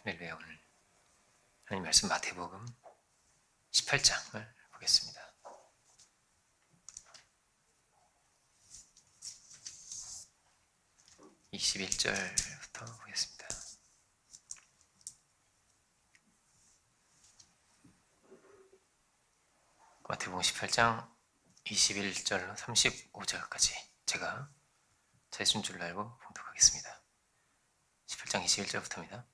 할렐루야. 오늘 하나님 말씀 마태복음 18장을 보겠습니다. (21절부터) 보겠습니다. 마태복음 18장 21절로 35절까지 제가 잘 쓴 줄 알고 봉독하겠습니다. 18장 21절부터입니다.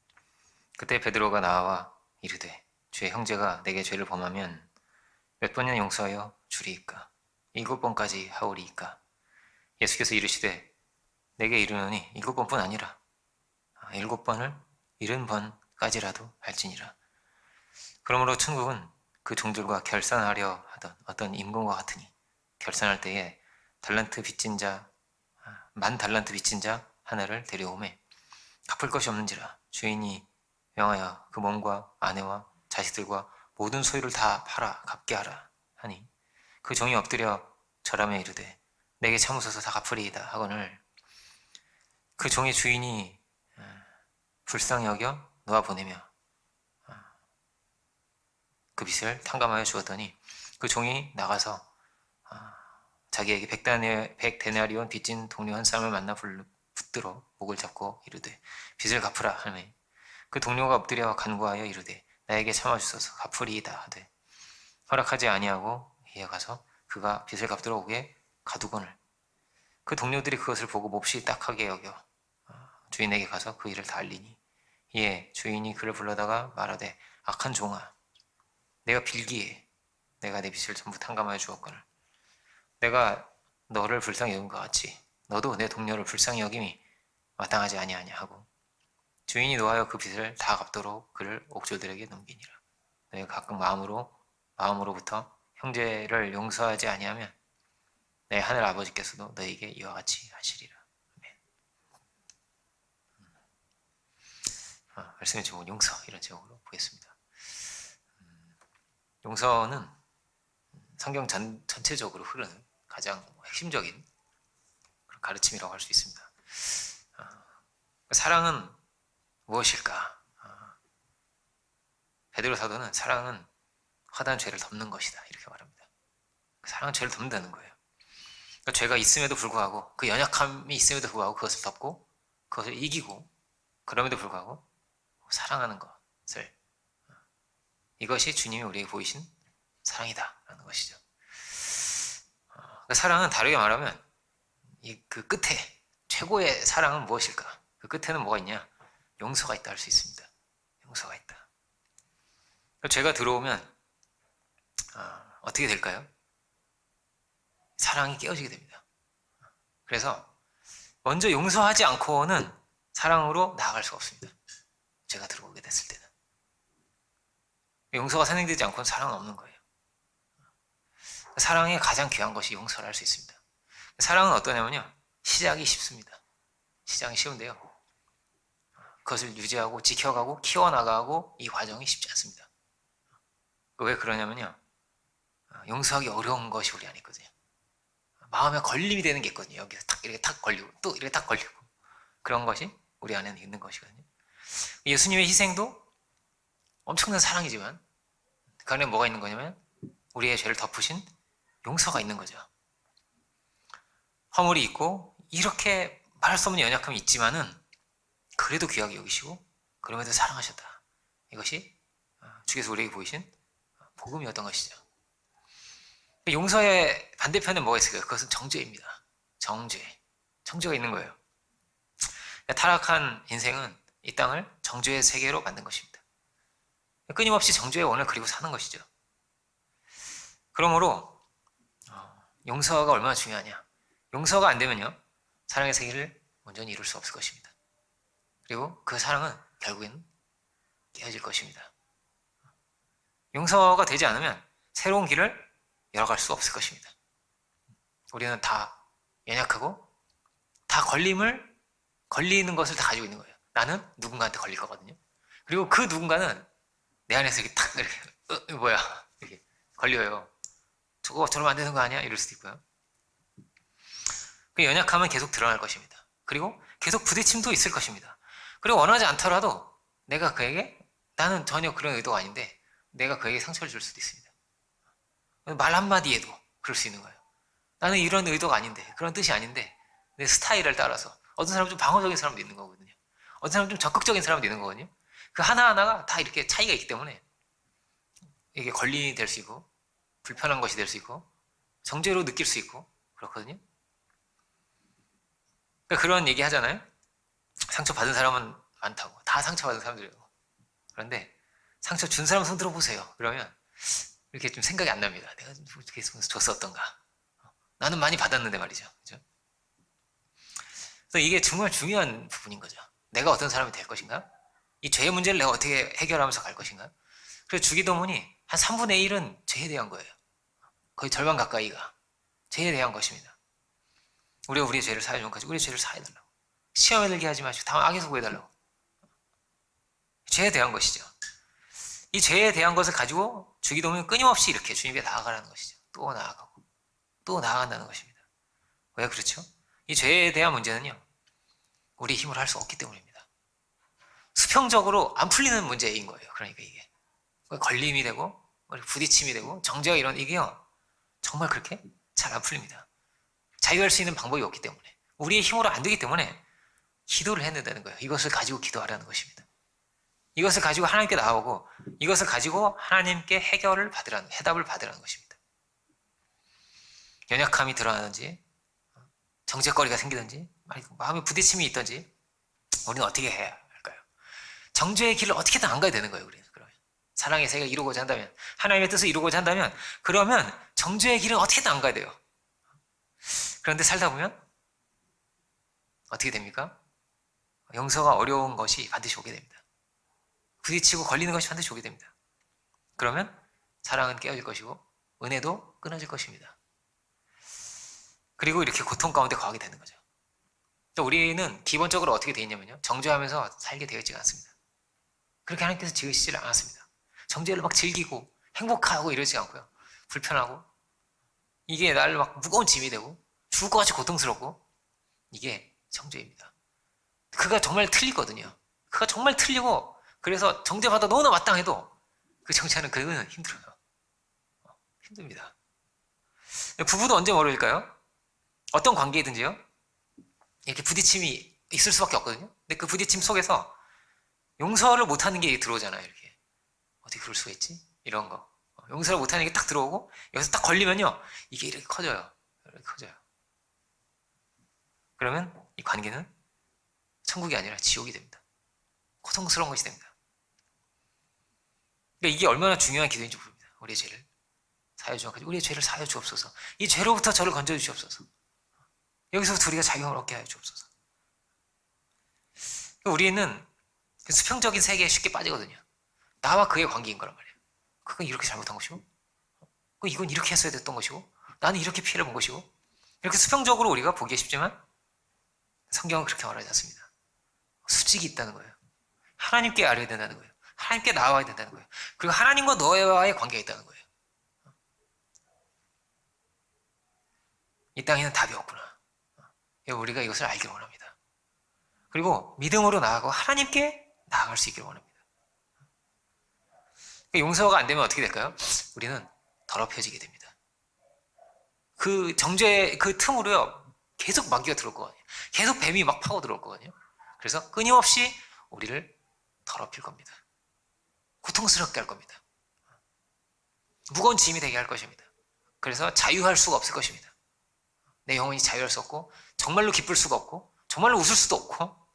그때 베드로가 나와 이르되 주의 형제가 내게 죄를 범하면 몇 번이나 용서하여 주리이까? 7번까지 하오리이까? 예수께서 이르시되 내게 이르노니 7번뿐 아니라 7번을 70번까지라도 할지니라. 그러므로 천국은 그 종들과 결산하려 하던 어떤 임금과 같으니 결산할 때에 만 달란트 빚진 자 하나를 데려오매 갚을 것이 없는지라. 주인이 명하여 그 몸과 아내와 자식들과 모든 소유를 다 팔아 갚게 하라 하니 그 종이 엎드려 절하며 이르되 내게 참으소서 다 갚으리이다 하거늘 그 종의 주인이 불쌍히 여겨 놓아 보내며 그 빚을 탕감하여 주었더니 그 종이 나가서 자기에게 100데나리온 빚진 동료 한 사람을 만나 붙들어 목을 잡고 이르되 빚을 갚으라 하매 그 동료가 엎드려 간구하여 이르되 나에게 참아주소서 갚으리이다 하되 허락하지 아니하고 이에 가서 그가 빚을 갚도록 오게 가두거늘 그 동료들이 그것을 보고 몹시 딱하게 여겨 주인에게 가서 그 일을 다 알리니 이에 주인이 그를 불러다가 말하되 악한 종아 내가 빌기에 내가 내 빚을 전부 탕감하여 주었거늘 내가 너를 불쌍히 여긴 것 같이 너도 내 동료를 불쌍히 여김이 마땅하지 아니하냐 하고 주인이 노하여 그 빚을 다 갚도록 그를 옥졸들에게 넘기니라. 너희가 각각 마음으로부터 형제를 용서하지 아니하면 내 하늘 아버지께서도 너희에게 이와 같이 하시리라. 말씀의 제목은 용서, 이런 제목으로 보겠습니다. 용서는 성경 전체적으로 흐르는 가장 핵심적인 가르침이라고 할 수 있습니다. 사랑은 무엇일까? 베드로 사도는 사랑은 허다한 죄를 덮는 것이다 이렇게 말합니다. 사랑은 죄를 덮는다는 거예요. 그러니까 죄가 있음에도 불구하고 그 연약함이 있음에도 불구하고 그것을 덮고 그것을 이기고 그럼에도 불구하고 사랑하는 것을 이것이 주님이 우리에게 보이신 사랑이다라는 것이죠. 사랑은 다르게 말하면 그 끝에 최고의 사랑은 무엇일까? 그 끝에는 뭐가 있냐? 용서가 있다 할 수 있습니다. 용서가 있다. 죄가 들어오면 어떻게 될까요? 사랑이 깨어지게 됩니다. 그래서 먼저 용서하지 않고는 사랑으로 나아갈 수가 없습니다. 죄가 들어오게 됐을 때는. 용서가 선행되지 않고는 사랑은 없는 거예요. 사랑의 가장 귀한 것이 용서를 할 수 있습니다. 사랑은 어떠냐면요. 시작이 쉽습니다. 시작이 쉬운데요. 그것을 유지하고 지켜가고 키워나가고 이 과정이 쉽지 않습니다. 왜 그러냐면요. 용서하기 어려운 것이 우리 안에 있거든요. 마음에 걸림이 되는 게 있거든요. 여기서 탁 이렇게 탁 걸리고 또 이렇게 탁 걸리고 그런 것이 우리 안에 있는 것이거든요. 예수님의 희생도 엄청난 사랑이지만 그 안에 뭐가 있는 거냐면 우리의 죄를 덮으신 용서가 있는 거죠. 허물이 있고 이렇게 말할 수 없는 연약함이 있지만은 그래도 귀하게 여기시고 그럼에도 사랑하셨다. 이것이 주께서 우리에게 보이신 복음이었던 것이죠. 용서의 반대편에 뭐가 있을까요? 그것은 정죄입니다. 정죄가 있는 거예요. 타락한 인생은 이 땅을 정죄의 세계로 만든 것입니다. 끊임없이 정죄의 원을 그리고 사는 것이죠. 그러므로 용서가 얼마나 중요하냐. 용서가 안 되면요. 사랑의 세계를 온전히 이룰 수 없을 것입니다. 그리고 그 사랑은 결국에는 깨어질 것입니다. 용서가 되지 않으면 새로운 길을 열어갈 수 없을 것입니다. 우리는 다 연약하고 다 걸리는 것을 다 가지고 있는 거예요. 나는 누군가한테 걸릴 거거든요. 그리고 그 누군가는 내 안에서 이렇게 탁 이렇게 뭐야 이렇게 걸려요. 저러면 안 되는 거 아니야? 이럴 수도 있고요. 그 연약함은 계속 드러날 것입니다. 그리고 계속 부딪힘도 있을 것입니다. 그리고 원하지 않더라도 내가 그에게 나는 전혀 그런 의도가 아닌데 내가 그에게 상처를 줄 수도 있습니다. 말 한마디에도 그럴 수 있는 거예요. 나는 이런 의도가 아닌데 그런 뜻이 아닌데 내 스타일을 따라서 어떤 사람은 좀 방어적인 사람도 있는 거거든요. 어떤 사람은 좀 적극적인 사람도 있는 거거든요. 그 하나하나가 다 이렇게 차이가 있기 때문에 이게 걸림이 될 수 있고 불편한 것이 될 수 있고 정죄로 느낄 수 있고 그렇거든요. 그러니까 그런 얘기 하잖아요. 상처받은 사람은 많다고. 다 상처받은 사람들이라고. 그런데 상처 준 사람 손 들어보세요. 그러면 이렇게 좀 생각이 안 납니다. 내가 좀 어떻게 줬었던가. 나는 많이 받았는데 말이죠. 그죠? 그래서 이게 정말 중요한 부분인 거죠. 내가 어떤 사람이 될 것인가? 이 죄의 문제를 내가 어떻게 해결하면서 갈 것인가? 그래서 주기도문이 한 3분의 1은 죄에 대한 거예요. 거의 절반 가까이가 죄에 대한 것입니다. 우리가 우리의 죄를 사해 준 가지고 우리의 죄를 사해달라고. 시험에 들게 하지 마시고 다만 악에서 구해달라고. 죄에 대한 것이죠. 이 죄에 대한 것을 가지고 주기도문은 끊임없이 이렇게 주님께 나아가라는 것이죠. 또 나아가고 또 나아간다는 것입니다. 왜 그렇죠? 이 죄에 대한 문제는요. 우리 힘으로 할 수 없기 때문입니다. 수평적으로 안 풀리는 문제인 거예요. 그러니까 이게 걸림이 되고 부딪힘이 되고 정죄가 이런 이게요. 정말 그렇게 잘 안 풀립니다. 자유할 수 있는 방법이 없기 때문에 우리의 힘으로 안 되기 때문에 기도를 해야 된다는 거예요. 이것을 가지고 기도하라는 것입니다. 이것을 가지고 하나님께 나오고 이것을 가지고 하나님께 해답을 받으라는 것입니다. 연약함이 드러나든지 정죄거리가 생기든지 마음에 부딪힘이 있든지 우리는 어떻게 해야 할까요? 정죄의 길을 어떻게든 안 가야 되는 거예요. 우리는 그러면 사랑의 세계를 이루고자 한다면 하나님의 뜻을 이루고자 한다면 그러면 정죄의 길은 어떻게든 안 가야 돼요. 그런데 살다 보면 어떻게 됩니까? 용서가 어려운 것이 반드시 오게 됩니다. 부딪히고 걸리는 것이 반드시 오게 됩니다. 그러면 사랑은 깨어질 것이고 은혜도 끊어질 것입니다. 그리고 이렇게 고통 가운데 거하게 되는 거죠. 또 우리는 기본적으로 어떻게 되어 있냐면요. 정죄하면서 살게 되어 있지가 않습니다. 그렇게 하나님께서 지으시지를 않았습니다. 정죄를 막 즐기고 행복하고 이러지 않고요. 불편하고 이게 나를 막 무거운 짐이 되고 죽을 것 같이 고통스럽고 이게 정죄입니다. 그가 정말 틀리거든요. 그가 정말 틀리고 그래서 정죄받아 너무나 마땅해도 그 정죄하는 그는 힘들어요. 힘듭니다. 부부도 언제 멀어질까요? 어떤 관계이든지요. 이렇게 부딪힘이 있을 수밖에 없거든요. 근데 그 부딪힘 속에서 용서를 못하는 게 들어오잖아요. 이렇게 어떻게 그럴 수가 있지? 이런 거. 용서를 못하는 게 딱 들어오고 여기서 딱 걸리면요. 이게 이렇게 커져요. 이렇게 커져요. 그러면 이 관계는 천국이 아니라 지옥이 됩니다. 고통스러운 것이 됩니다. 그러니까 이게 얼마나 중요한 기도인지 모릅니다. 우리의 죄를 사하여 주옵소서. 우리의 죄를 사하여 주옵소서. 이 죄로부터 저를 건져 주시옵소서. 여기서부터 우리가 자유함을 얻게 하여 주옵소서. 그러니까 우리는 수평적인 세계에 쉽게 빠지거든요. 나와 그의 관계인 거란 말이에요. 그건 이렇게 잘못한 것이고 이건 이렇게 했어야 됐던 것이고 나는 이렇게 피해를 본 것이고 이렇게 수평적으로 우리가 보기에 쉽지만 성경은 그렇게 말하지 않습니다. 수직이 있다는 거예요. 하나님께 알아야 된다는 거예요. 하나님께 나와야 된다는 거예요. 그리고 하나님과 너와의 관계가 있다는 거예요. 이 땅에는 답이 없구나. 우리가 이것을 알기를 원합니다. 그리고 믿음으로 나아가고 하나님께 나아갈 수 있기를 원합니다. 용서가 안 되면 어떻게 될까요? 우리는 더럽혀지게 됩니다. 그 정죄 그 틈으로요 계속 마귀가 들어올 거거든요. 계속 뱀이 막 파고 들어올 거거든요. 그래서 끊임없이 우리를 더럽힐 겁니다. 고통스럽게 할 겁니다. 무거운 짐이 되게 할 것입니다. 그래서 자유할 수가 없을 것입니다. 내 영혼이 자유할 수 없고 정말로 기쁠 수가 없고 정말로 웃을 수도 없고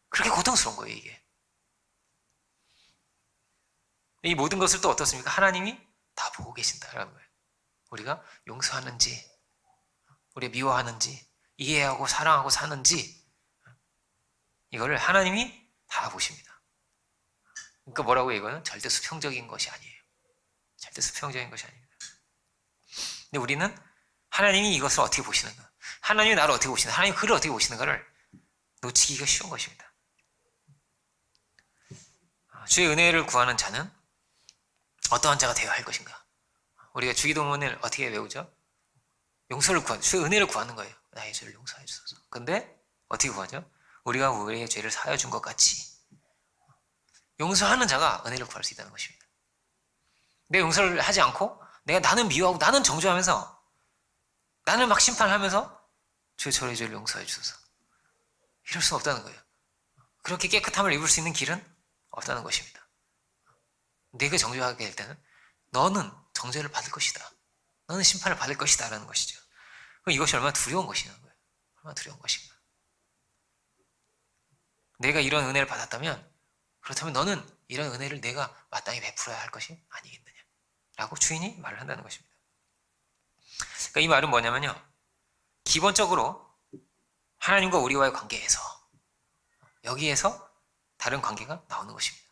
그렇게 고통스러운 거예요. 이게 이 모든 것을 또 어떻습니까? 하나님이 다 보고 계신다라는 거예요. 우리가 용서하는지 우리가 미워하는지 이해하고 사랑하고 사는지 이거를 하나님이 다 보십니다. 그러니까 뭐라고 해요? 이거는 절대 수평적인 것이 아니에요. 절대 수평적인 것이 아닙니다. 근데 우리는 하나님이 이것을 어떻게 보시는가, 하나님이 나를 어떻게 보시는가, 하나님이 그를 어떻게 보시는가를 놓치기가 쉬운 것입니다. 주의 은혜를 구하는 자는 어떠한 자가 되어야 할 것인가? 우리가 주기도문을 어떻게 외우죠? 용서를 구하는, 주의 은혜를 구하는 거예요. 나의 죄를 용서해 주소서. 근데 어떻게 구하죠? 우리가 우리의 죄를 사하여 준 것 같이 용서하는 자가 은혜를 구할 수 있다는 것입니다. 내가 용서를 하지 않고 나는 미워하고 나는 정죄하면서 나는 막 심판하면서 주여 저의 죄를 용서해 주소서. 이럴 수는 없다는 거예요. 그렇게 깨끗함을 입을 수 있는 길은 없다는 것입니다. 내가 정죄하게 될 때는 너는 정죄를 받을 것이다. 너는 심판을 받을 것이다 라는 것이죠. 그럼 이것이 얼마나 두려운 것이냐는 거예요. 얼마나 두려운 것인가. 내가 이런 은혜를 받았다면 그렇다면 너는 이런 은혜를 내가 마땅히 베풀어야 할 것이 아니겠느냐 라고 주인이 말을 한다는 것입니다. 그러니까 이 말은 뭐냐면요, 기본적으로 하나님과 우리와의 관계에서 여기에서 다른 관계가 나오는 것입니다.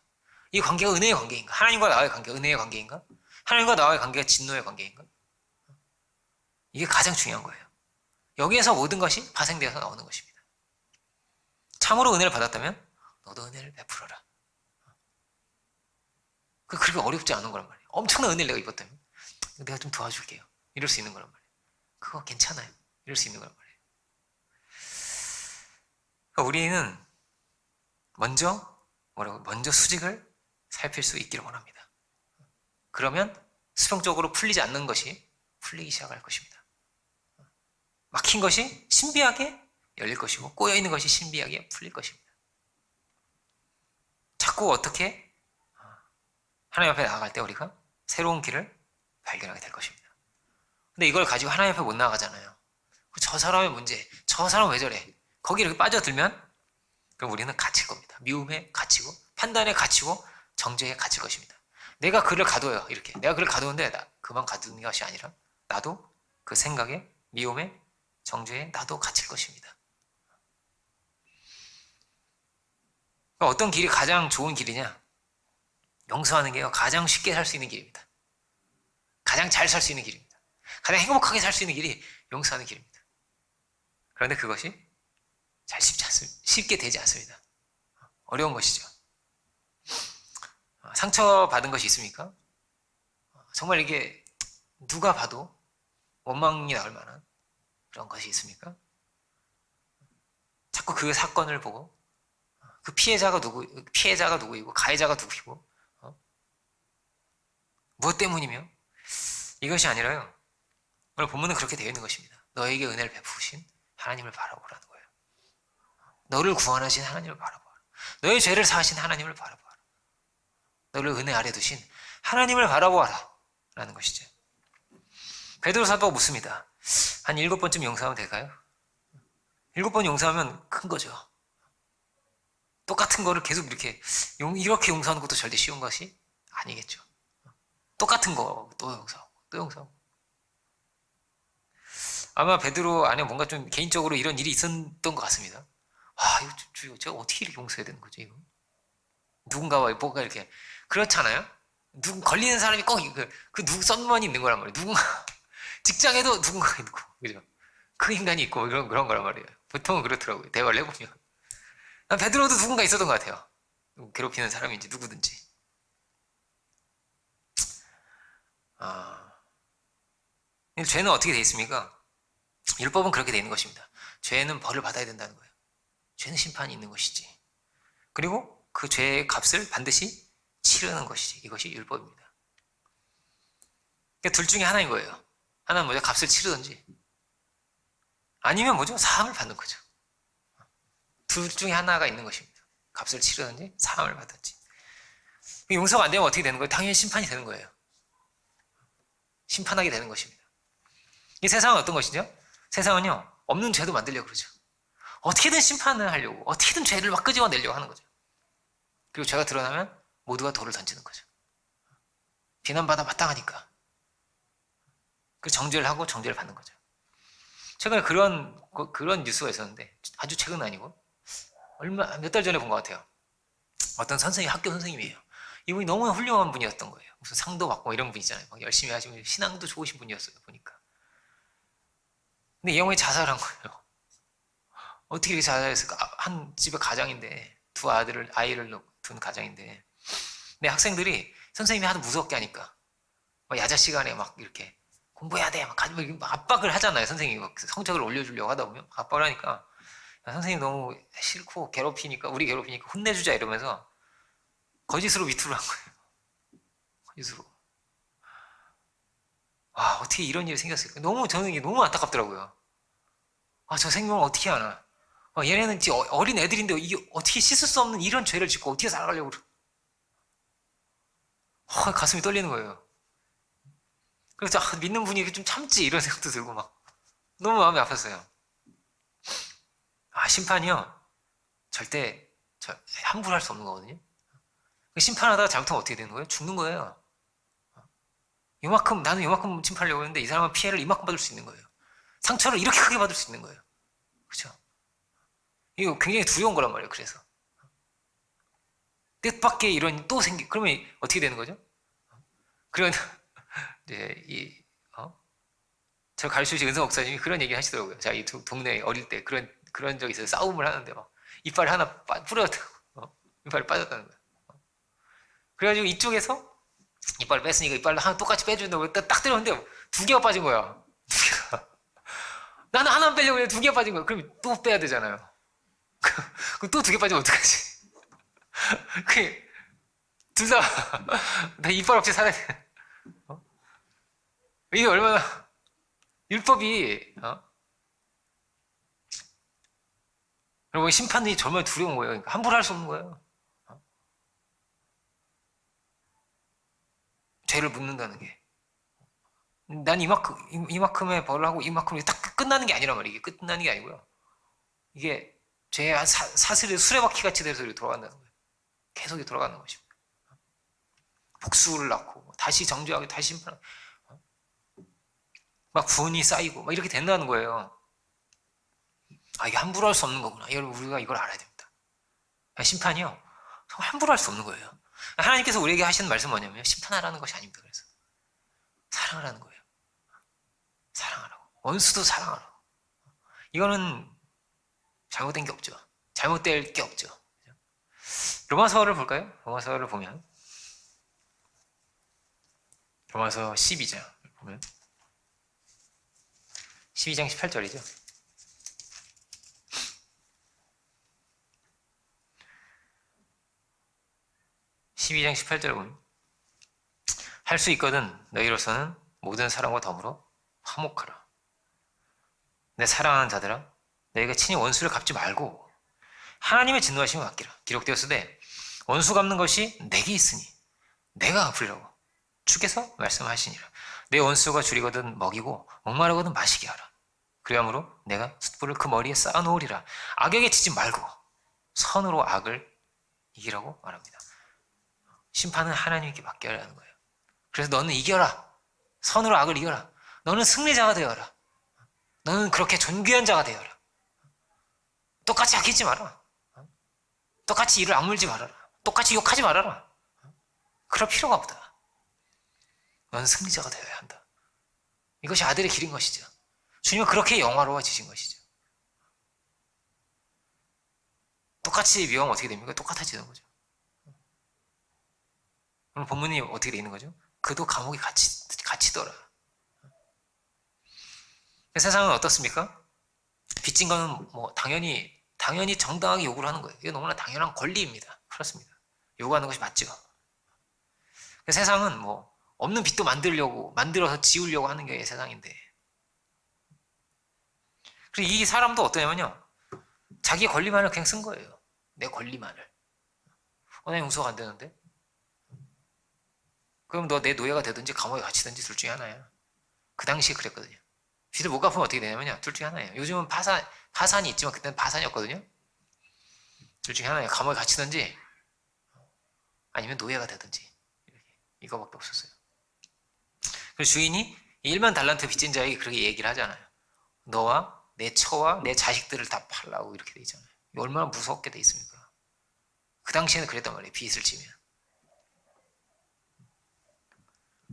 이 관계가 은혜의 관계인가? 하나님과 나와의 관계가 은혜의 관계인가? 하나님과 나와의 관계가 진노의 관계인가? 이게 가장 중요한 거예요. 여기에서 모든 것이 파생되어서 나오는 것입니다. 참으로 은혜를 받았다면 너도 은혜를 베풀어라. 그렇게 어렵지 않은 거란 말이에요. 엄청난 은혜를 내가 입었다면 내가 좀 도와줄게요. 이럴 수 있는 거란 말이에요. 그거 괜찮아요. 이럴 수 있는 거란 말이에요. 그러니까 우리는 먼저 수직을 살필 수 있기를 원합니다. 그러면 수평적으로 풀리지 않는 것이 풀리기 시작할 것입니다. 막힌 것이 신비하게 열릴 것이고 꼬여있는 것이 신비하게 풀릴 것입니다. 자꾸 어떻게 하나님 앞에 나아갈 때 우리가 새로운 길을 발견하게 될 것입니다. 근데 이걸 가지고 하나님 앞에 못 나아가잖아요. 저 사람의 문제, 저 사람 왜 저래? 거기에 이렇게 빠져들면 그럼 우리는 갇힐 겁니다. 미움에 갇히고 판단에 갇히고 정죄에 갇힐 것입니다. 내가 그를 가둬요. 이렇게 내가 그를 가두는데 그만 가두는 것이 아니라 나도 그 생각에 미움에 정죄에 나도 갇힐 것입니다. 그러니까 어떤 길이 가장 좋은 길이냐? 용서하는 게 가장 쉽게 살 수 있는 길입니다. 가장 잘 살 수 있는 길입니다. 가장 행복하게 살 수 있는 길이 용서하는 길입니다. 그런데 그것이 쉽게 되지 않습니다. 어려운 것이죠. 상처받은 것이 있습니까? 정말 이게 누가 봐도 원망이 나올 만한 그런 것이 있습니까? 자꾸 그 사건을 보고 그 피해자가 누구이고 가해자가 누구이고 무엇 때문이며 이것이 아니라요. 오늘 본문은 그렇게 되어 있는 것입니다. 너에게 은혜를 베푸신 하나님을 바라보라는 거예요. 너를 구원하신 하나님을 바라보라. 너의 죄를 사하신 하나님을 바라보라. 너를 은혜 아래 두신 하나님을 바라보아라 라는 것이죠. 베드로 사도가 묻습니다. 한 7번쯤 용서하면 될까요? 7번 용서하면 큰 거죠. 똑같은 거를 계속 이렇게 용서하는 것도 절대 쉬운 것이 아니겠죠. 똑같은 거 또 용서하고 또 용서하고. 아마 베드로 안에 뭔가 좀 개인적으로 이런 일이 있었던 것 같습니다. 이거 주여, 제가 어떻게 이렇게 용서해야 되는 거죠, 이거? 누군가와 뭐가 이렇게 그렇잖아요. 걸리는 사람이 꼭 누구 썸만이 있는 거란 말이에요. 누군가 직장에도 누군가가 있고, 그죠? 그 인간이 있고 그런 거란 말이에요. 보통은 그렇더라고요. 대화를 해보면. 베드로도 누군가 있었던 것 같아요. 괴롭히는 사람인지 누구든지. 죄는 어떻게 되어 있습니까? 율법은 그렇게 되어 있는 것입니다. 죄는 벌을 받아야 된다는 거예요. 죄는 심판이 있는 것이지. 그리고 그 죄의 값을 반드시 치르는 것이지. 이것이 율법입니다. 그러니까 둘 중에 하나인 거예요. 하나는 뭐죠? 값을 치르든지, 아니면 뭐죠? 사함을 받는 거죠. 둘 중에 하나가 있는 것입니다. 값을 치르든지 사함을 받든지. 용서가 안 되면 어떻게 되는 거예요? 당연히 심판이 되는 거예요. 심판하게 되는 것입니다. 이 세상은 어떤 것이죠? 세상은요, 없는 죄도 만들려고 그러죠. 어떻게든 심판을 하려고, 어떻게든 죄를 막 끄집어내려고 하는 거죠. 그리고 죄가 드러나면 모두가 돌을 던지는 거죠. 비난받아 마땅하니까. 그 정죄를 하고 정죄를 받는 거죠. 최근에 그런 뉴스가 있었는데, 아주 최근은 아니고 몇 달 전에 본 것 같아요. 어떤 학교 선생님이에요. 이분이 너무 훌륭한 분이었던 거예요. 무슨 상도 받고 이런 분 있잖아요. 막 열심히 하시고 신앙도 좋으신 분이었어요, 보니까. 근데 이 형이 자살한 거예요. 어떻게 이렇게 자살했을까? 한 집의 가장인데, 아이를 둔 가장인데, 근데 학생들이 선생님이 하도 무섭게 하니까 막 야자 시간에 막 이렇게 공부해야 돼 막 압박을 하잖아요. 선생님이 막 성적을 올려주려고 하다 보면 압박을 하니까, 선생님 너무 싫고 우리 괴롭히니까 혼내주자 이러면서 거짓으로 위투를 한 거예요. 거짓으로. 아, 어떻게 이런 일이 생겼을까? 저는 이게 너무 안타깝더라고요. 아, 저 생명을 어떻게 하나? 얘네는 어린 애들인데 이게 어떻게 씻을 수 없는 이런 죄를 짓고 어떻게 살아가려고 그래? 가슴이 떨리는 거예요. 그래서 믿는 분이 좀 참지 이런 생각도 들고 막 너무 마음이 아팠어요. 심판이요 절대 함부로 할 수 없는 거거든요. 심판하다가 잘못하면 어떻게 되는 거예요? 죽는 거예요. 나는 이만큼 심판하려고 했는데 이 사람은 피해를 이만큼 받을 수 있는 거예요. 상처를 이렇게 크게 받을 수 있는 거예요. 그렇죠? 이거 굉장히 두려운 거란 말이에요. 그래서 뜻밖의 이런 그러면 어떻게 되는 거죠? 그런 이제 저를 가르쳐주신 은성 목사님이 그런 얘기 하시더라고요. 자, 이 동네에 어릴 때 그런 적이 있어요. 싸움을 하는데 막 이빨 하나 부러졌다고. 이빨이 빠졌다는 거예요. 그래가지고 이쪽에서 이빨을 뺐으니까 이빨을 하나 똑같이 빼준다고 딱 때렸는데 2개가 빠진 거야. 2개가. 나는 하나만 빼려고 했는데 2개가 빠진 거야. 그럼 또 빼야 되잖아요. 그럼 또 2개 빠지면 어떡하지? 둘 다 나 이빨 없이 살아야 돼. 이게 얼마나 율법이 여러분 심판이 정말 두려운 거예요. 그러니까 함부로 할 수 없는 거예요. 죄를 묻는다는 게. 난 이만큼의 벌을 하고 이만큼이 딱 끝나는 게 아니란 말이에요. 이게 끝나는 게 아니고요. 이게 죄의 사슬이 수레바퀴 같이 돼서 돌아간다는 거예요. 계속 돌아가는 것입니다. 복수를 낳고 다시 정죄하고 다시 심판하고 막 분이 쌓이고 막 이렇게 된다는 거예요. 이게 함부로 할 수 없는 거구나. 우리가 이걸 알아야 됩니다. 심판이요. 정말 함부로 할 수 없는 거예요. 하나님께서 우리에게 하시는 말씀은 뭐냐면 심판하라는 것이 아닙니다. 그래서 사랑하라는 거예요. 사랑하라고. 원수도 사랑하라고. 이거는 잘못된 게 없죠. 잘못될 게 없죠. 로마서를 볼까요? 로마서를 보면 로마서 12장 보면 12장 18절이죠. 12장 18절 보면 할 수 있거든 너희로서는 모든 사람과 더불어 화목하라. 내 사랑하는 자들아 너희가 친히 원수를 갚지 말고 하나님의 진노하심을 맡기라. 기록되었으되 원수 갚는 것이 내게 있으니 내가 갚으리라고 주께서 말씀하시니라. 내 원수가 줄이거든 먹이고 목마르거든 마시게 하라. 그리함으로 내가 숯불을 그 머리에 쌓아놓으리라. 악에게 치지 말고 선으로 악을 이기라고 말합니다. 심판은 하나님께 맡겨야 하는 거예요. 그래서 너는 이겨라. 선으로 악을 이겨라. 너는 승리자가 되어라. 너는 그렇게 존귀한 자가 되어라. 똑같이 아끼지 마라. 똑같이 이를 악물지 말아라. 똑같이 욕하지 말아라. 그럴 필요가 없다. 너는 승리자가 되어야 한다. 이것이 아들의 길인 것이죠. 주님은 그렇게 영화로워지신 것이죠. 똑같이 미워하면 어떻게 됩니까? 똑같아지는 거죠. 그럼 본문이 어떻게 되어 있는 거죠? 그도 감옥에 갇히더라. 세상은 어떻습니까? 빚진 거는 당연히 정당하게 요구를 하는 거예요. 이게 너무나 당연한 권리입니다. 그렇습니다. 요구하는 것이 맞죠. 세상은 없는 빚도 만들어서 지우려고 하는 게 세상인데. 그리고 이 사람도 어떠냐면요. 자기 권리만을 그냥 쓴 거예요. 내 권리만을. 나 용서가 안 되는데? 그럼 너 내 노예가 되든지 감옥에 갇히든지 둘 중에 하나야. 그 당시에 그랬거든요. 빚을 못 갚으면 어떻게 되냐면요. 둘 중에 하나예요. 요즘은 파산이 있지만 그때는 파산이었거든요. 둘 중에 하나예요. 감옥에 갇히든지 아니면 노예가 되든지. 이거밖에 없었어요. 그래서 주인이 1만 달란트 빚진 자에게 그렇게 얘기를 하잖아요. 너와 내 처와 내 자식들을 다 팔라고 이렇게 돼 있잖아요. 얼마나 무섭게 돼 있습니까? 그 당시에는 그랬단 말이에요. 빚을 지면.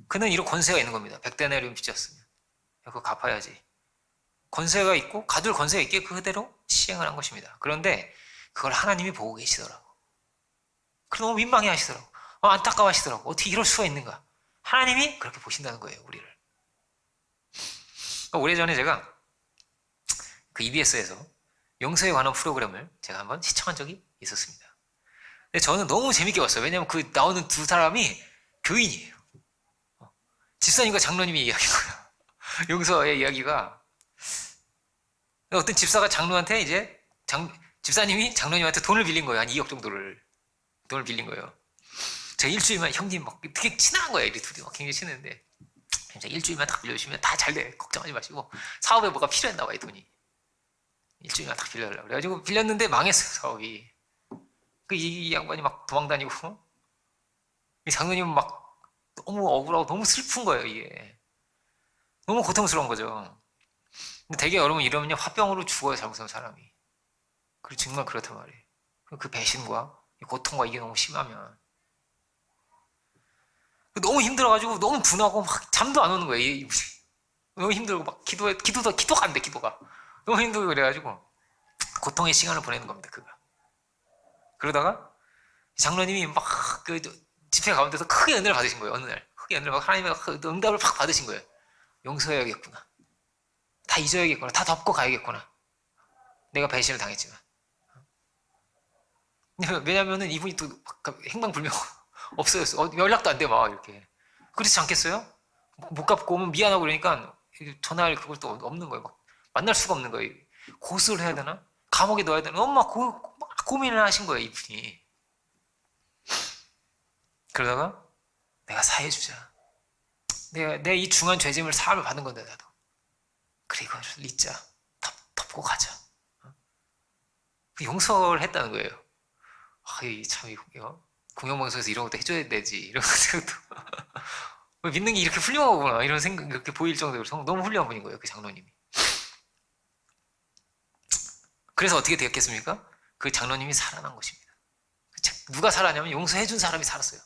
그는 이런 권세가 있는 겁니다. 100데나리온 빚졌으면. 그거 갚아야지. 권세가 있고 가둘 권세가 있기에 그대로 시행을 한 것입니다. 그런데 그걸 하나님이 보고 계시더라고. 그럼 너무 민망해 하시더라고. 안타까워 하시더라고. 어떻게 이럴 수가 있는가. 하나님이 그렇게 보신다는 거예요. 우리를. 오래전에 제가 그 EBS에서 용서에 관한 프로그램을 제가 한번 시청한 적이 있었습니다. 근데 저는 너무 재밌게 봤어요. 왜냐면 그 나오는 두 사람이 교인이에요. 집사님과 장로님의 이야기고요. 용서의 이야기가 어떤 집사가 장로한테 이제 집사님이 장로님한테 돈을 빌린 거예요. 한 2억 정도를 돈을 빌린 거예요. 제가 일주일만 형님 막 되게 친한 거예요. 이 둘이 막 굉장히 친했는데 일주일만 딱 빌려주시면 다 잘 돼. 걱정하지 마시고 사업에 뭐가 필요했나 봐요. 돈이 일주일만 딱 빌려달라고 그래가지고 빌렸는데 망했어요. 사업이. 이 양반이 막 도망다니고 이 장로님은 막 너무 억울하고 너무 슬픈 거예요. 이게 너무 고통스러운 거죠. 근데 되게 여러분 이러면요 화병으로 죽어요. 잘못한 사람이. 그리고 정말 그렇단 말이에요. 그 배신과 고통과 이게 너무 심하면 너무 힘들어가지고 너무 분하고 막 잠도 안 오는 거예요. 이분이. 너무 힘들고 막 기도가 안 돼. 기도가 너무 힘들고 그래가지고 고통의 시간을 보내는 겁니다. 그가. 그러다가 장로님이 막 그 집회 가운데서 크게 은혜를 받으신 거예요. 어느 날 크게 은혜를 받고 하나님의 응답을 팍 받으신 거예요. 용서해야겠구나. 다 잊어야겠구나. 다 덮고 가야겠구나. 내가 배신을 당했지만. 왜냐면은 이분이 또 행방불명 없어졌어. 연락도 안 돼, 막 이렇게. 그렇지 않겠어요? 못 갚고 오면 미안하고 그러니까 전화할 그걸 또 없는 거예요. 막 만날 수가 없는 거예요. 고소를 해야 되나? 감옥에 넣어야 되나? 엄마 고민을 하신 거예요, 이분이. 그러다가 내가 사해주자. 내가 이 중한 죄짐을 사함을 받은 건데 나도. 그래 이걸 잊자. 덮고 가자. 용서를 했다는 거예요. 참 공영방송에서 이런 것도 해줘야 되지. 이런 생각도 믿는 게 이렇게 훌륭하구나. 이런 생각 이렇게 보일 정도로 너무 훌륭한 분인 거예요. 그 장로님이. 그래서 어떻게 되었겠습니까? 그 장로님이 살아난 것입니다. 누가 살았냐면 용서해준 사람이 살았어요.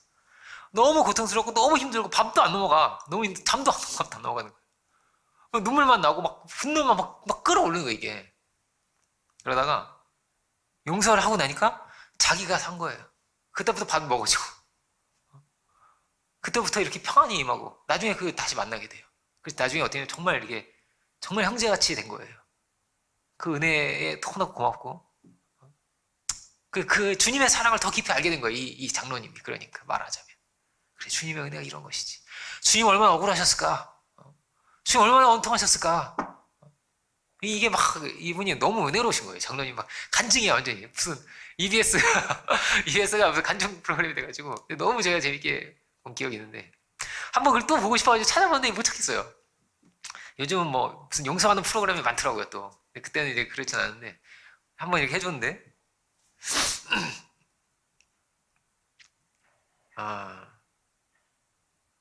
너무 고통스럽고 너무 힘들고 밥도 안 넘어가. 잠도 안 넘어가는 거예요. 눈물만 나고 막 분노만 막 끌어올리는 거예요, 이게. 그러다가 용서를 하고 나니까 자기가 산 거예요. 그때부터 밥 먹어주고. 그때부터 이렇게 평안히 임하고 나중에 다시 만나게 돼요. 그래서 나중에 어떻게 정말 이게 정말 형제같이 된 거예요. 그 은혜에 너무나 고맙고 그 주님의 사랑을 더 깊이 알게 된 거예요. 이 장로님이. 그러니까 말하자면 그래 주님의 은혜가 이런 것이지. 주님 얼마나 억울하셨을까? 주님 얼마나 원통하셨을까? 이게 막 이분이 너무 은혜로우신 거예요. 장로님 막 간증이 완전히 무슨 EBS가 무슨 간증 프로그램이 돼가지고 너무 제가 재밌게 본 기억이 있는데 한번 그걸 또 보고 싶어가지고 찾아봤는데 못 찾겠어요. 요즘은 뭐 무슨 용서하는 프로그램이 많더라고요 또. 그때는 이제 그렇진 않은데 한번 이렇게 해줬는데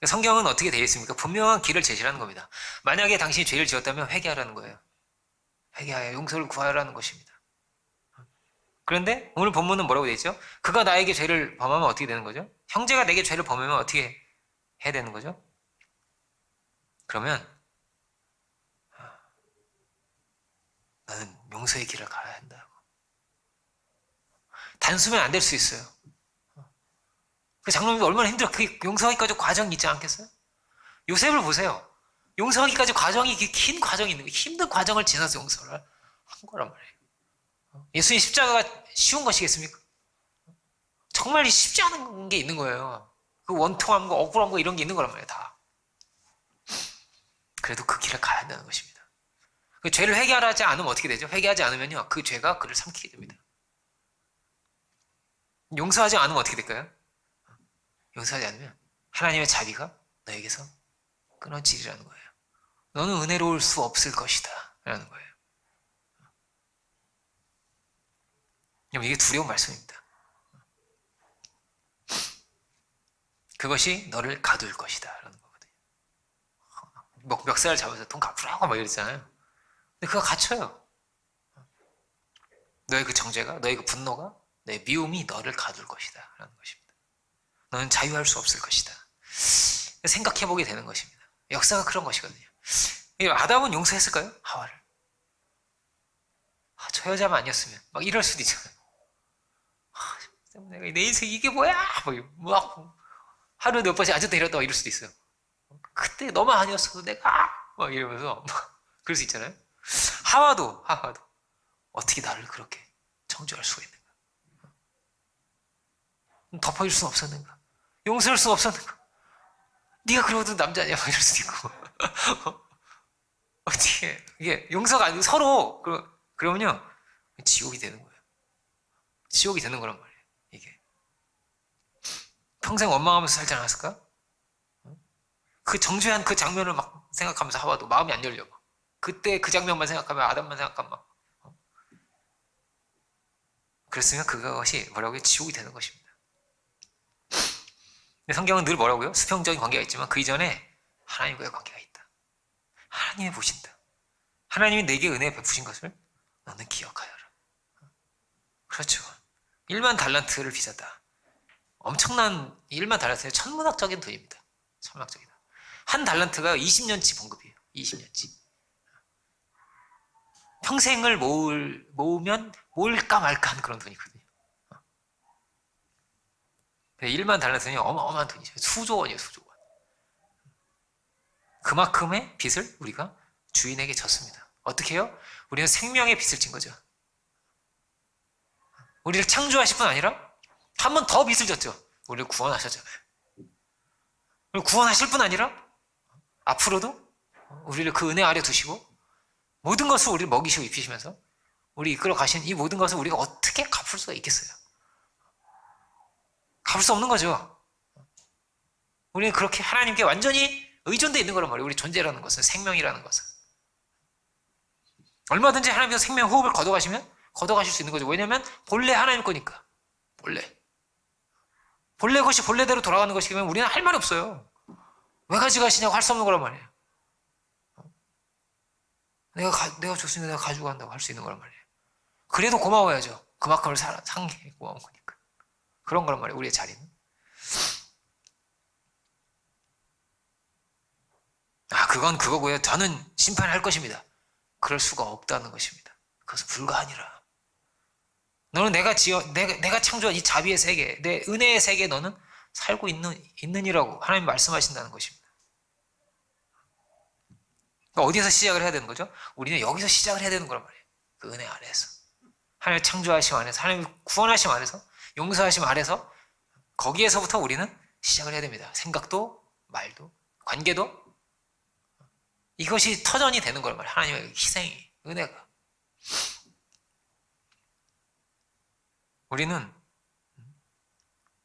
성경은 어떻게 되어 있습니까? 분명한 길을 제시하는 겁니다. 만약에 당신이 죄를 지었다면 회개하라는 거예요. 회개하여 용서를 구하라는 것입니다. 그런데 오늘 본문은 뭐라고 되어 있죠? 그가 나에게 죄를 범하면 어떻게 되는 거죠? 형제가 내게 죄를 범하면 어떻게 해야 되는 거죠? 그러면 나는 용서의 길을 가야 한다고. 단수면 안 될 수 있어요. 그 장로님이 얼마나 힘들어. 그 용서하기까지 과정이 있지 않겠어요? 요셉을 보세요. 용서하기까지 과정이 긴 과정이 있는 거예요. 힘든 과정을 지나서 용서를 한 거란 말이에요. 예수님 십자가가 쉬운 것이겠습니까? 정말 쉽지 않은 게 있는 거예요. 그 원통함과 억울함과 이런 게 있는 거란 말이에요. 다. 그래도 그 길을 가야 한다는 것입니다. 그 죄를 회개하지 않으면 어떻게 되죠? 회개하지 않으면요. 그 죄가 그를 삼키게 됩니다. 용서하지 않으면 어떻게 될까요? 용서하지 않으면 하나님의 자비가 너에게서 끊어지리라는 거예요. 너는 은혜로울 수 없을 것이다 라는 거예요. 이게 두려운 말씀입니다. 그것이 너를 가둘 것이다 라는 거거든요. 멱살 잡아서 돈 갚으라고 막 이랬잖아요. 근데 그거 갇혀요. 너의 그 정죄가, 너의 그 분노가, 너의 미움이 너를 가둘 것이다 라는 것입니다. 너는 자유할 수 없을 것이다. 생각해보게 되는 것입니다. 역사가 그런 것이거든요. 아담은 용서했을까요? 하와를. 저 여자만 아니었으면 막 이럴 수도 있잖아요. 내가 내 인생 이게 뭐야? 막 하루에 몇 번씩 앉았다 일었다 이럴 수도 있어요. 그때 너만 아니었어도 내가 막 이러면서 그럴 수 있잖아요. 하와도 어떻게 나를 그렇게 정죄할 수가 있는가? 덮어줄 수 없었는가? 용서할 수 없었는가? 네가 그러고도 남자냐? 막 이럴 수도 있고. 어떻게 이게 용서가 아니고 서로 그러면요 지옥이 되는 거예요. 지옥이 되는 거란 말이에요. 이게 평생 원망하면서 살지 않았을까? 그 정죄한 그 장면을 막 생각하면서 하와도 마음이 안 열려. 막. 그때 그 장면만 생각하면 아담만 생각하면 막. 그랬으면 그것이 뭐라고요? 지옥이 되는 것입니다. 근데 성경은 늘 뭐라고요? 수평적인 관계가 있지만 그 이전에 하나님과의 관계가 있다. 하나님이 보신다. 하나님이 내게 은혜 베푸신 것을 너는 기억하여라. 그렇죠. 1만 달란트를 빚었다. 엄청난 1만 달란트는 천문학적인 돈입니다. 천문학적이다. 한 달란트가 20년치 봉급이에요. 20년치. 평생을 모으면 모을까 말까 하는 그런 돈이거든요. 1만 달란트는 어마어마한 돈이죠. 수조 원이에요. 수조 원. 그만큼의 빚을 우리가 주인에게 졌습니다. 어떻게 해요? 우리는 생명의 빚을 진 거죠. 우리를 창조하실 뿐 아니라 한 번 더 빚을 졌죠. 우리를 구원하셨잖아요. 우리를 구원하실 뿐 아니라 앞으로도 우리를 그 은혜 아래 두시고 모든 것을 우리를 먹이시고 입히시면서 우리 이끌어 가신 이 모든 것을 우리가 어떻게 갚을 수가 있겠어요? 갚을 수 없는 거죠. 우리는 그렇게 하나님께 완전히 의존되어 있는 거란 말이에요. 우리 존재라는 것은, 생명이라는 것은. 얼마든지 하나님께서 생명 호흡을 걷어가시면 걷어가실 수 있는 거죠. 왜냐하면 본래 하나님 거니까. 본래 것이 본래대로 돌아가는 것이면 우리는 할 말이 없어요. 왜 가져가시냐고 할 수 없는 거란 말이에요. 내가 줬으니까 내가 가지고 간다고 할 수 있는 거란 말이에요. 그래도 고마워야죠. 그만큼을 상게 고마운 거니까. 그런 거란 말이에요. 우리의 자리는. 그건 그거고요. 저는 심판할 것입니다. 그럴 수가 없다는 것입니다. 그것은 불가하니라. 너는 내가 창조한 이 자비의 세계, 내 은혜의 세계에 너는 살고 있느니라고 하나님 말씀하신다는 것입니다. 그러니까 어디서 시작을 해야 되는 거죠? 우리는 여기서 시작을 해야 되는 거란 말이에요. 그 은혜 아래에서. 하나님의 창조하심 안에서, 하나님의 구원하심 안에서, 용서하심 아래서 거기에서부터 우리는 시작을 해야 됩니다. 생각도, 말도, 관계도. 이것이 터전이 되는 거란 말이에요. 하나님의 희생이, 은혜가. 우리는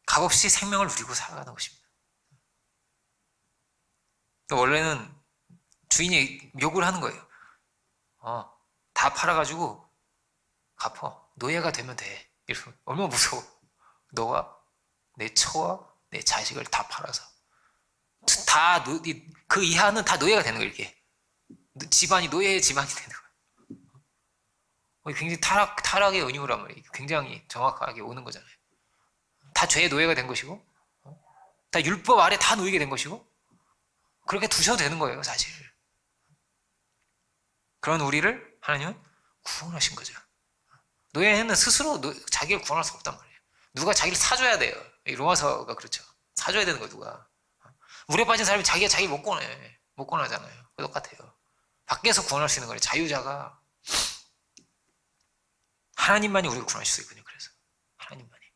값없이 생명을 누리고 살아가는 것입니다. 원래는 주인이 요구를 하는 거예요. 다 팔아가지고 갚어. 노예가 되면 돼. 이러면 얼마나 무서워. 너가 내 처와 내 자식을 다 팔아서 그 이하는 다 노예가 되는 거예요. 이렇게 집안이 노예의 집안이 되는 거예요. 굉장히 타락의 은유란 말이에요. 굉장히 정확하게 오는 거잖아요. 다 죄의 노예가 된 것이고, 다 율법 아래 다 놓이게 된 것이고, 그렇게 두셔도 되는 거예요, 사실. 그런 우리를 하나님은 구원하신 거죠. 노예는 스스로 자기를 구원할 수 없단 말이에요. 누가 자기를 사줘야 돼요. 로마서가 그렇죠. 사줘야 되는 거예요, 누가. 물에 빠진 사람이 자기를 못 구원해. 못 구원하잖아요. 똑같아요. 밖에서 구원할 수 있는 거예요. 자유자가. 하나님만이 우리를 구원하실 수 있거든요. 그래서 하나님만이.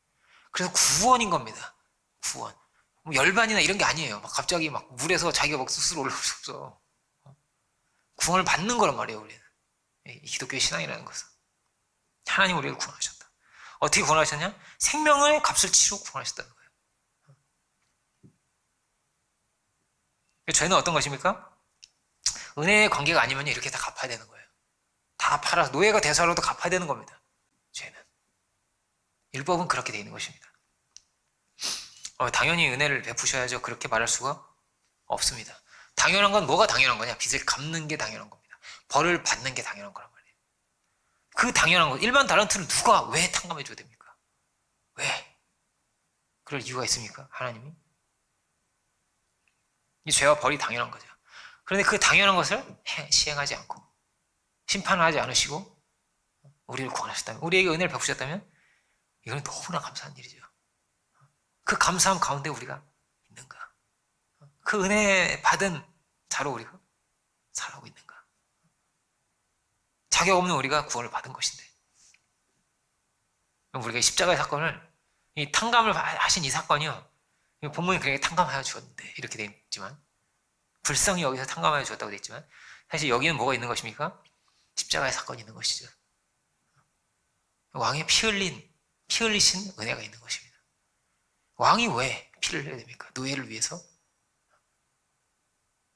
그래서 구원인 겁니다. 구원. 뭐 열반이나 이런 게 아니에요. 막 갑자기 막 물에서 자기가 막 스스로 올라올 수 없어. 구원을 받는 거란 말이에요. 우리는. 이 기독교의 신앙이라는 것은. 하나님 우리를 구원하셨다. 어떻게 구원하셨냐? 생명의 값을 치르고 구원하셨다는 거예요. 죄는 어떤 것입니까? 은혜의 관계가 아니면 이렇게 다 갚아야 되는 거예요. 다 팔아서 노예가 돼서라도 갚아야 되는 겁니다. 죄는. 율법은 그렇게 되어 있는 것입니다. 당연히 은혜를 베푸셔야죠. 그렇게 말할 수가 없습니다. 당연한 건 뭐가 당연한 거냐? 빚을 갚는 게 당연한 겁니다. 벌을 받는 게 당연한 거란 말이에요. 그 당연한 거. 1만 달란트를 누가 왜 탕감해 줘야 됩니까? 왜? 그럴 이유가 있습니까? 하나님이? 이 죄와 벌이 당연한 거죠. 그런데 그 당연한 것을 시행하지 않고 심판을 하지 않으시고 우리를 구원하셨다면, 우리에게 은혜를 베푸셨다면 이건 너무나 감사한 일이죠. 그 감사함 가운데 우리가 있는가? 그 은혜 받은 자로 우리가 살아가고 있는가? 자격 없는 우리가 구원을 받은 것인데, 우리가 십자가의 사건을 이 탕감을 하신 이 사건이요. 본문이 그렇게 탕감하여 주었는데 이렇게 되어 있지만 불쌍히 여기서 탕감하여 주었다고 되어 있지만 사실 여기는 뭐가 있는 것입니까? 십자가의 사건이 있는 것이죠. 왕의 피 흘리신 은혜가 있는 것입니다. 왕이 왜 피를 흘려야 됩니까? 노예를 위해서?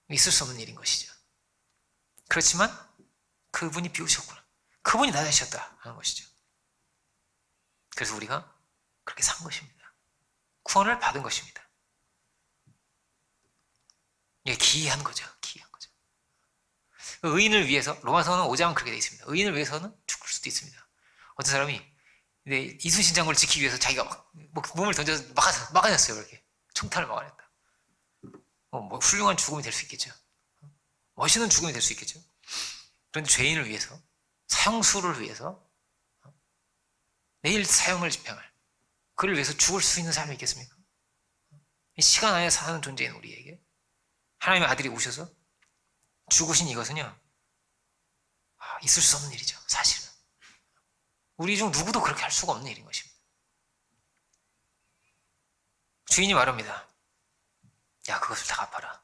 있을 수 없는 일인 것이죠. 그렇지만 그분이 비우셨구나. 그분이 나다셨다 하는 것이죠. 그래서 우리가 그렇게 산 것입니다. 구원을 받은 것입니다. 이게 기이한 거죠. 기이한 거죠. 의인을 위해서 로마서는 5장은 그렇게 되어 있습니다. 의인을 위해서는 죽을 수도 있습니다. 어떤 사람이 이순신 장군을 지키기 위해서 자기가 막 몸을 던져서 막아냈어요. 이렇게 총탄을 막아냈다. 뭐 훌륭한 죽음이 될 수 있겠죠. 멋있는 죽음이 될 수 있겠죠. 그런데 죄인을 위해서, 사형수를 위해서 내일 사형을 집행할 그를 위해서 죽을 수 있는 사람이 있겠습니까? 시간 안에 사는 존재인 우리에게 하나님의 아들이 오셔서 죽으신 이것은요, 있을 수 없는 일이죠. 사실은 우리 중 누구도 그렇게 할 수가 없는 일인 것입니다. 주인이 말합니다. 야, 그것을 다 갚아라.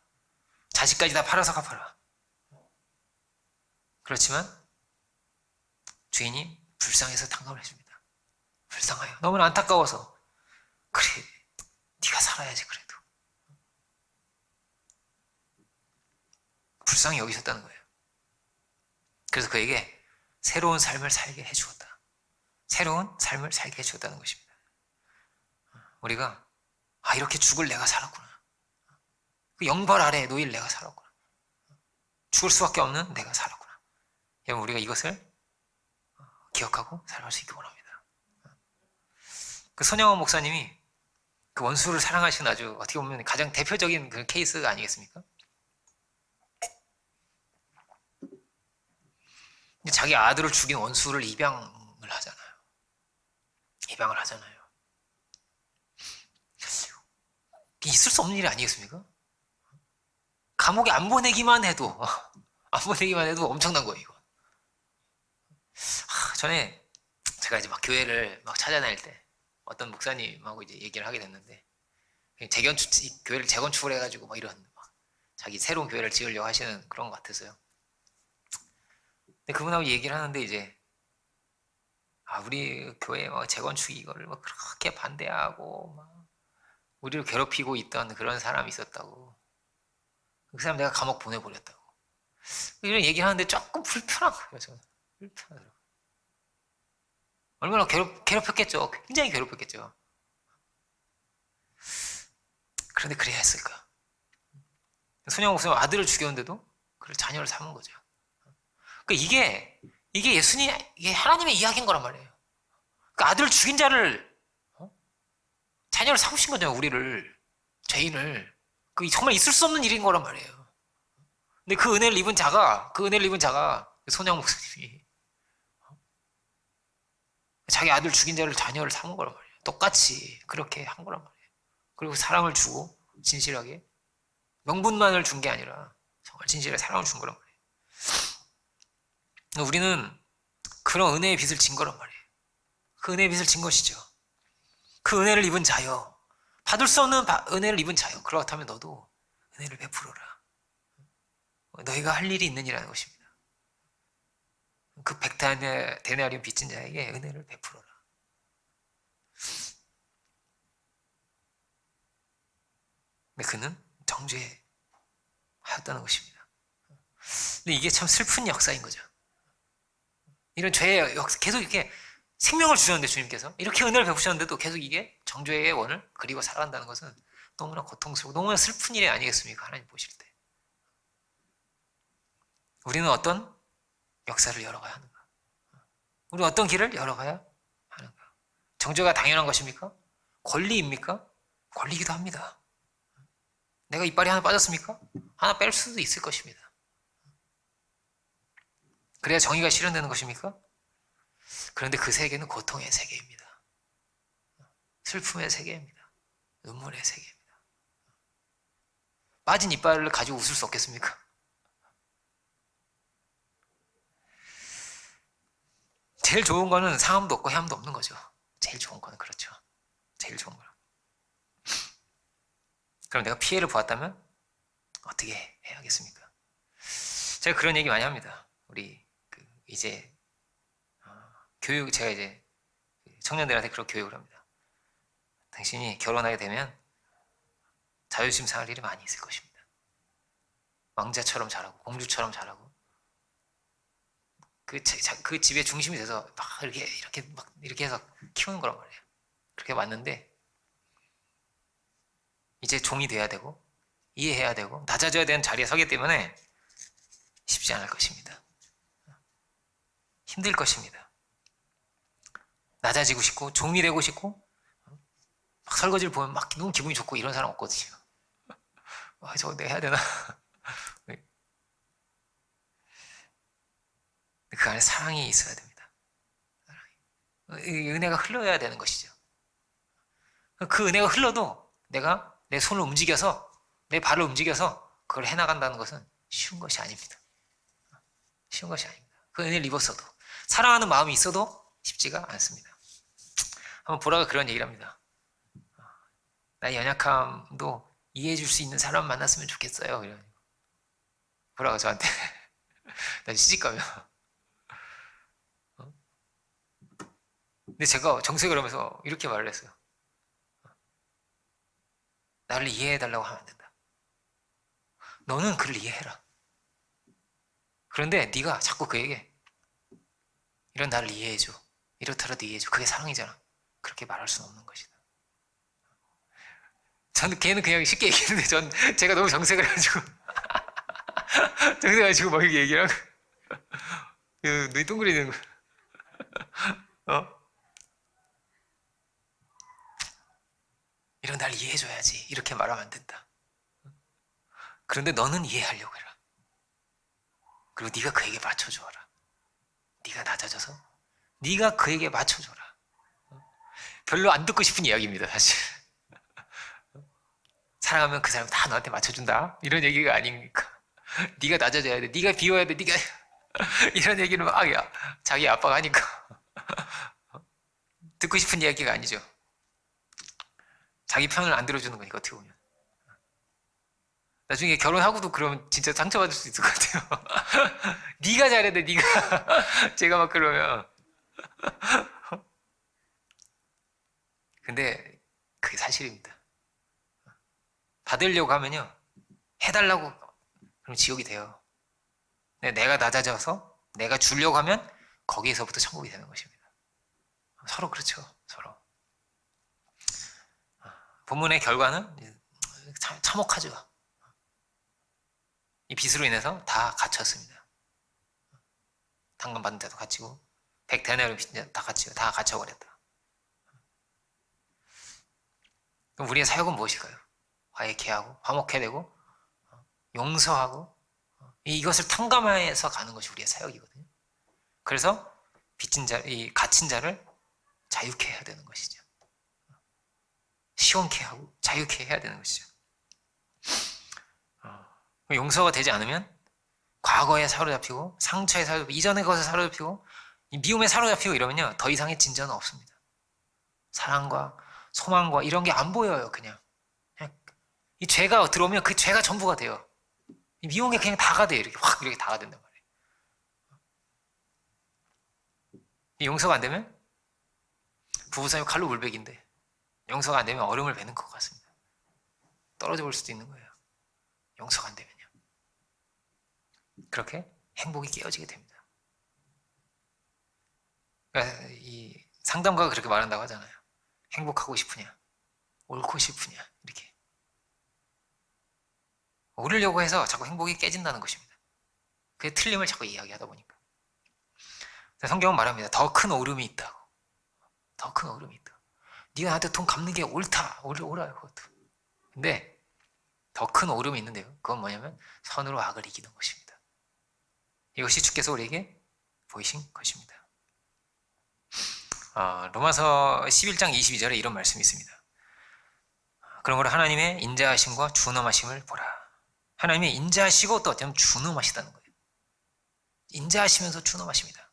자식까지 다 팔아서 갚아라. 그렇지만 주인이 불쌍해서 탕감을 해줍니다. 불쌍해요. 너무나 안타까워서. 그래, 네가 살아야지. 그래도 불쌍히 여기셨다는 거예요. 그래서 그에게 새로운 삶을 살게 해주었다. 새로운 삶을 살게 해주었다는 것입니다. 우리가 이렇게 죽을 내가 살았구나. 그 영벌 아래 놓일 내가 살았구나. 죽을 수밖에 없는 내가 살았구나. 여러분, 우리가 이것을 기억하고 살아갈 수 있기 원합니다. 그 손영원 목사님이 그 원수를 사랑하시는 아주 어떻게 보면 가장 대표적인 그 케이스가 아니겠습니까? 자기 아들을 죽인 원수를 입양을 하잖아요. 입양을 하잖아요. 있을 수 없는 일이 아니겠습니까? 감옥에 안 보내기만 해도 엄청난 거예요, 이거. 전에 제가 이제 막 교회를 막 찾아다닐 때 어떤 목사님하고 이제 얘기를 하게 됐는데, 교회를 재건축을 해가지고 막 이런 자기 새로운 교회를 지으려고 하시는 그런 것 같아서요. 근데 그분하고 얘기를 하는데 이제 우리 교회 재건축 이거를 그렇게 반대하고 우리를 괴롭히고 있던 그런 사람이 있었다고. 그 사람 내가 감옥 보내버렸다고. 이런 얘기를 하는데 조금 불편한 거예요, 저는. 불편하더라고요. 얼마나 괴롭혔겠죠. 굉장히 괴롭혔겠죠. 그런데 그래야 했을까? 손영원 목사님 아들을 죽였는데도 그걸 자녀를 삼은 거죠. 그러니까 이게 이게 하나님의 이야기인 거란 말이에요. 그러니까 아들을 죽인 자를 자녀를 삼으신 거잖아요. 우리를, 죄인을. 그 정말 있을 수 없는 일인 거란 말이에요. 근데 그 은혜를 입은 자가 손영 목사님이 자기 아들 죽인 자를 자녀를 삼은 거란 말이에요. 똑같이 그렇게 한 거란 말이에요. 그리고 사랑을 주고 진실하게 명분만을 준 게 아니라 정말 진실하게 사랑을 준 거란 말이에요. 우리는 그런 은혜의 빚을 진 거란 말이에요. 그 은혜의 빚을 진 것이죠. 그 은혜를 입은 자여, 받을 수 없는 은혜를 입은 자여, 그렇다면 너도 은혜를 베풀어라. 너희가 할 일이 있는 이라는 것입니다. 그 백데나리온 빚진 자에게 은혜를 베풀어라. 근데 그는 정죄하였다는 것입니다. 근데 이게 참 슬픈 역사인 거죠. 이런 죄의 역사, 계속 이렇게 생명을 주셨는데 주님께서 이렇게 은혜를 베푸셨는데도 계속 이게 정죄의 원을 그리고 살아간다는 것은 너무나 고통스럽고 너무나 슬픈 일이 아니겠습니까? 하나님 보실 때. 우리는 어떤 역사를 열어가야 하는가? 우리는 어떤 길을 열어가야 하는가? 정죄가 당연한 것입니까? 권리입니까? 권리이기도 합니다. 내가 이빨이 하나 빠졌습니까? 하나 뺄 수도 있을 것입니다. 그래야 정의가 실현되는 것입니까? 그런데 그 세계는 고통의 세계입니다. 슬픔의 세계입니다. 눈물의 세계입니다. 빠진 이빨을 가지고 웃을 수 없겠습니까? 제일 좋은 거는 상함도 없고 해함도 없는 거죠. 제일 좋은 거는 그렇죠. 제일 좋은 거라. 그럼 내가 피해를 보았다면 어떻게 해야겠습니까? 제가 그런 얘기 많이 합니다. 우리 이제 교육, 제가 이제 청년들한테 그렇게 교육을 합니다. 당신이 결혼하게 되면 자존심 상할 일이 많이 있을 것입니다. 왕자처럼 자라고 공주처럼 자라고 그 집의 중심이 돼서 막 이렇게 해서 키우는 거란 말이에요. 그렇게 왔는데 이제 종이 돼야 되고 이해해야 되고 낮아져야 되는 자리에 서기 때문에 쉽지 않을 것입니다. 힘들 것입니다. 낮아지고 싶고 종이 되고 싶고 막 설거지를 보면 막 너무 기분이 좋고 이런 사람 없거든요. 저거 내가 해야 되나? 그 안에 사랑이 있어야 됩니다. 은혜가 흘러야 되는 것이죠. 그 은혜가 흘러도 내가 내 손을 움직여서 내 발을 움직여서 그걸 해나간다는 것은 쉬운 것이 아닙니다. 쉬운 것이 아닙니다. 그 은혜를 입었어도 사랑하는 마음이 있어도 쉽지가 않습니다. 한번 보라가 그런 얘기를 합니다. 나의 연약함도 이해해 줄 수 있는 사람 만났으면 좋겠어요. 이러니까 보라가 저한테 나 시집가면 근데 제가 정색을 하면서 이렇게 말을 했어요. 나를 이해해 달라고 하면 안 된다. 너는 그를 이해해라. 그런데 네가 자꾸 그에게 이런 나를 이해해줘. 이렇더라도 이해해줘. 그게 사랑이잖아. 그렇게 말할 수는 없는 것이다. 저는 걔는 그냥 쉽게 얘기했는데 제가 너무 정색을 해가지고 정색해가지고 막 이렇게 얘기를 하고 눈이 동그리는 거. 이런 날 이해해줘야지. 이렇게 말하면 안 된다. 그런데 너는 이해하려고 해라. 그리고 네가 그에게 맞춰줘라. 네가 낮아져서 네가 그에게 맞춰줘라. 별로 안 듣고 싶은 이야기입니다, 사실. 사랑하면 그 사람 다 너한테 맞춰준다. 이런 얘기가 아니니까. 네가 낮아져야 돼. 네가 비워야 돼. 네가 이런 얘기를 막 자기 아빠가 하니까 듣고 싶은 이야기가 아니죠. 자기 편을 안 들어주는 거니까 어떻게 보면. 나중에 결혼하고도 그러면 진짜 상처받을 수 있을 것 같아요. 네가 잘해야 돼. 네가 제가 막 그러면. 근데 그게 사실입니다. 받으려고 하면요 해달라고 그럼 지옥이 돼요. 내가 낮아져서 내가 주려고 하면 거기에서부터 천국이 되는 것입니다. 서로 그렇죠. 서로. 본문의 결과는 참혹하죠. 이 빚으로 인해서 다 갇혔습니다. 당근 받은 데도 갇히고 100데나리온 빚은 다 갇히고 다 갇혀버렸다. 그럼 우리의 사역은 무엇일까요? 화해케하고 화목해내고 용서하고 이것을 탕감해서 가는 것이 우리의 사역이거든요. 그래서 빚진 자, 이 갇힌 자를 자유케 해야 되는 것이죠. 시원케 하고 자유케 해야 되는 것이죠. 용서가 되지 않으면 과거에 사로잡히고 상처에 사로잡히고 이전의 것에 사로잡히고 미움에 사로잡히고 이러면요 더 이상의 진전은 없습니다. 사랑과 소망과 이런 게 안 보여요. 그냥 이 죄가 들어오면 그 죄가 전부가 돼요. 이 미움에 그냥 다가 돼요. 이렇게 확 이렇게 다가 된단 말이에요. 이 용서가 안 되면 부부싸움 칼로 물베기인데 용서가 안 되면 얼음을 베는 것 같습니다. 떨어져 볼 수도 있는 거예요. 용서가 안 되면요. 그렇게 행복이 깨어지게 됩니다. 그러니까 이 상담가가 그렇게 말한다고 하잖아요. 행복하고 싶으냐, 옳고 싶으냐 이렇게 옳으려고 해서 자꾸 행복이 깨진다는 것입니다. 그게 틀림을 자꾸 이야기하다 보니까. 성경은 말합니다. 더 큰 옳음이 있다고. 더 큰 옳음이 있다. 네가 나한테 돈 갚는 게 옳다. 옳아요 그것도. 근데 더 큰 옳음이 있는데요. 그건 뭐냐면 선으로 악을 이기는 것입니다. 이것이 주께서 우리에게 보이신 것입니다. 로마서 11장 22절에 이런 말씀이 있습니다. 그러므로 하나님의 인자하심과 준엄하심을 보라. 하나님의 인자하시고 또 어쩌면 준엄하시다는 거예요. 인자하시면서 준엄하십니다.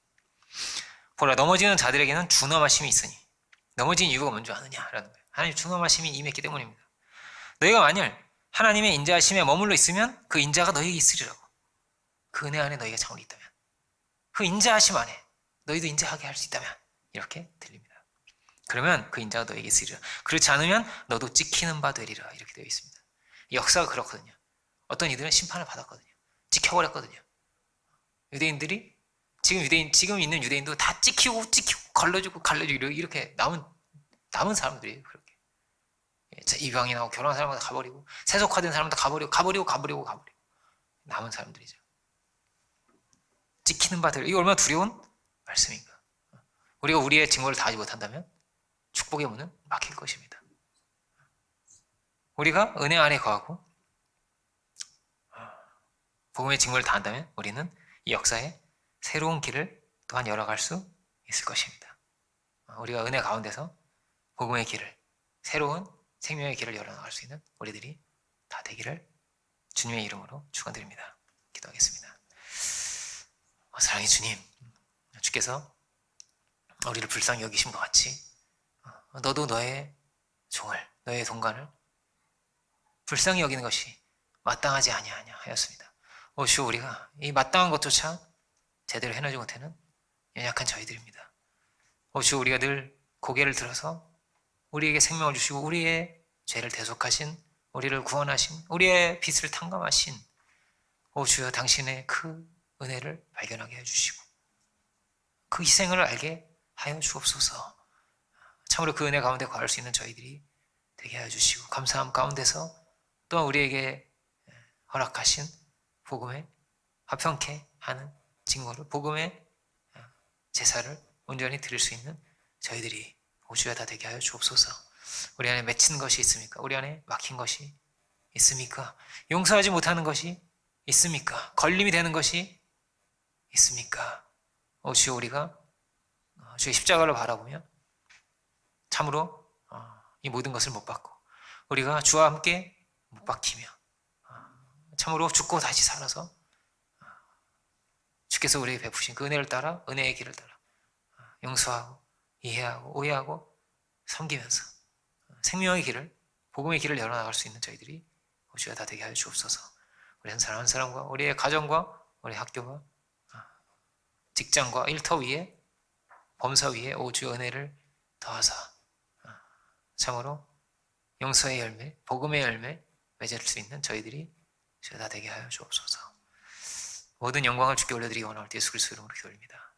보라, 넘어지는 자들에게는 준엄하심이 있으니 넘어진 이유가 뭔지 아느냐라는 거예요. 하나님 충만하심이 임했기 때문입니다. 너희가 만일 하나님의 인자하심에 머물러 있으면 그 인자가 너희에게 있으리라고. 그 은혜 안에 너희가 참으로 있다면, 그 인자하심 안에 너희도 인자하게 할 수 있다면, 이렇게 들립니다. 그러면 그 인자가 너희에게 있으리라. 그렇지 않으면 너도 찍히는 바 되리라. 이렇게 되어 있습니다. 역사가 그렇거든요. 어떤 이들은 심판을 받았거든요. 찍혀버렸거든요. 유대인들이 지금 있는 유대인도 다 찍히고 갈라지고 이렇게 남은 사람들이에요. 그렇게 이방인하고 결혼한 사람마다 가버리고 세속화된 사람마다 가버리고 남은 사람들이죠. 찍히는 바들, 이거 얼마나 두려운 말씀인가. 우리가 우리의 증거를 다하지 못한다면 축복의 문은 막힐 것입니다. 우리가 은혜 안에 거하고 복음의 증거를 다한다면 우리는 이 역사에 새로운 길을 또한 열어갈 수 있을 것입니다. 우리가 은혜 가운데서 복음의 길을, 새로운 생명의 길을 열어나갈 수 있는 우리들이 다 되기를 주님의 이름으로 축원드립니다. 기도하겠습니다. 사랑의 주님, 주께서 우리를 불쌍히 여기신 것 같이 너도 너의 종을, 너의 동간을 불쌍히 여기는 것이 마땅하지 아니하냐 하였습니다. 주여, 우리가 이 마땅한 것조차 제대로 해내지 못하는 연약한 저희들입니다. 주여, 우리가 늘 고개를 들어서 우리에게 생명을 주시고 우리의 죄를 대속하신, 우리를 구원하신, 우리의 빚을 탕감하신 주여, 당신의 그 은혜를 발견하게 해주시고 그 희생을 알게 하여 주옵소서. 참으로 그 은혜 가운데 거할 수 있는 저희들이 되게 하여 주시고, 감사함 가운데서 또한 우리에게 허락하신 복음에 화평케 하는 증거를, 복음의 제사를 온전히 드릴 수 있는 저희들이 주여 다 되게 하여 주옵소서. 우리 안에 맺힌 것이 있습니까? 우리 안에 막힌 것이 있습니까? 용서하지 못하는 것이 있습니까? 걸림이 되는 것이 있습니까? 주여, 우리가 주의 십자가를 바라보며 참으로 이 모든 것을 못 받고 우리가 주와 함께 못 박히며 참으로 죽고 다시 살아서 주께서 우리에게 베푸신 그 은혜를 따라, 은혜의 길을 따라 용서하고 이해하고 오해하고 섬기면서 생명의 길을, 복음의 길을 열어나갈 수 있는 저희들이 주여 다 되게 하여 주옵소서. 우리 한 사람 한 사람과 우리의 가정과 우리 학교와 직장과 일터 위에, 범사 위에 주의 은혜를 더하사 참으로 용서의 열매, 복음의 열매 맺을 수 있는 저희들이 주여 다 되게 하여 주옵소서. 모든 영광을 주께 올려드리기 원하올 예수 그리스도 이름으로 기도드립니다.